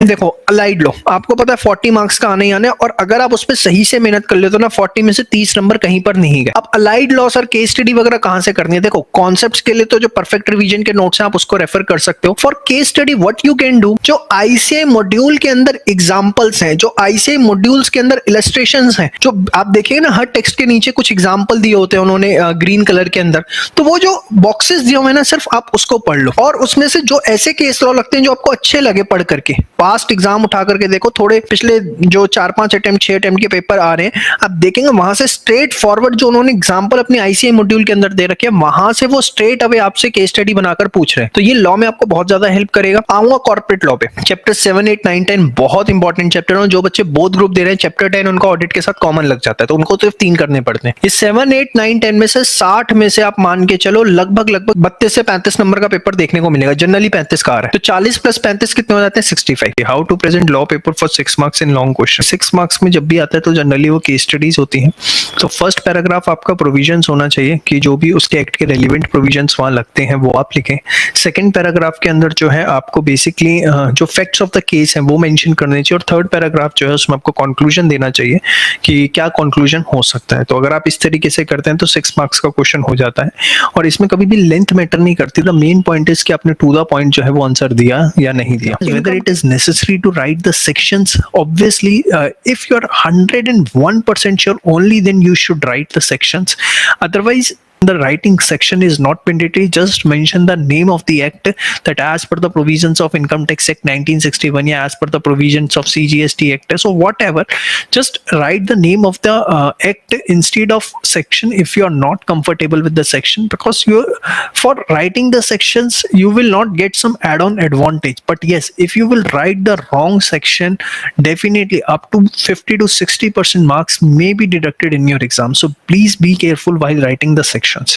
देखो allied law आपको पता है 40 मार्क्स का आने ही आना है, और अगर आप उस पर सही से मेहनत कर लेते हो ना 40 में से 30 नंबर कहीं पर नहीं गए। अब allied law sir case study वगैरह कहां से करनी है? देखो कॉन्सेप्ट्स के लिए तो जो परफेक्ट रिवीजन के नोट्स हैं आप उसको रेफर कर सकते हो। For case study what you can do, जो आईसीआई मॉड्यूल के अंदर एग्जांपल्स हैं, जो आईसीआई मॉड्यूल्स के अंदर इलस्ट्रेशंस हैं, जो आप देखिएगा ना हर टेक्स्ट के नीचे कुछ एग्जांपल दिए होते हैं उन्होंने ग्रीन कलर के अंदर, तो वो जो बॉक्सेस दिए हुए हैं ना सिर्फ आप उसको पढ़ लो, और उसमें से जो ऐसे केस लॉ लगते हैं जो आपको अच्छे लगे पढ़ करके, पास्ट एग्जाम उठा करके देखो, थोड़े पिछले जो 4-5 अटेम्प्ट 6 अटेम्प्ट के पेपर आ रहे हैं आप देखेंगे वहां से स्ट्रेट फॉरवर्ड जो उन्होंने एग्जांपल अपने आईसीआई मॉड्यूल के अंदर दे रखे हैं वहां से वो स्ट्रेट अवे आपसे केस स्टडी बनाकर पूछ रहे हैं। तो ये लॉ में आपको बहुत ज्यादा हेल्प करेगा। आऊंगा कॉर्पोरेट लॉ पे, चैप्टर 7, 8, 9, 10 बहुत इंपॉर्टेंट चैप्टर है। जो बच्चे बोथ ग्रुप दे रहे हैं चैप्टर 10 उनका ऑडिट के साथ कॉमन लग जाता है तो उनको सिर्फ 3 करने पड़ते हैं। ये 7, 8, 9, 10 में से 60 में से आप मान के चलो लगभग 32 से 35 नंबर का पेपर देखने को मिलेगा। जनरली 35 का आ रहा है तो 40 प्लस 35 कितने हो जाते हैं? 65। How to present law paper for 6 marks in long question. 6 marks में जब भी आता है तो जनरली वो केस स्टडीज होती हैं। तो फर्स्ट पैराग्राफ आपका प्रोविजंस होना चाहिए कि जो भी उसके एक्ट के रेलिवेंट प्रोविजंस वहां लगते हैं वो आप लिखें। सेकंड पैराग्राफ के अंदर जो है आपको बेसिकली जो फैक्ट्स ऑफ द केस है वो मेंशन करने चाहिए, और थर्ड पैराग्राफ जो है उसमें आपको कंक्लूजन देना चाहिए कि क्या कंक्लूजन हो सकता है। तो अगर आप इस तरीके से करते हैं तो 6 मार्क्स का क्वेश्चन हो जाता है, और इसमें कभी भी लेंथ मैटर नहीं करती। द मेन पॉइंट इज कि आपने टू द पॉइंट जो है वो आंसर दिया या नहीं दिया। Whether it is necessary to write the sections, obviously if you are 101% sure only then you should write the sections. Otherwise the writing section is not mandatory. Just mention the name of the act, that as per the provisions of Income Tax Act 1961, yeah, as per the provisions of CGST Act, so whatever, just write the name of the act instead of section if you are not comfortable with the section, because you for writing the sections you will not get some add-on advantage. But yes, if you will write the wrong section, definitely up to 50 to 60% marks may be deducted in your exam. So please be careful while writing the sections.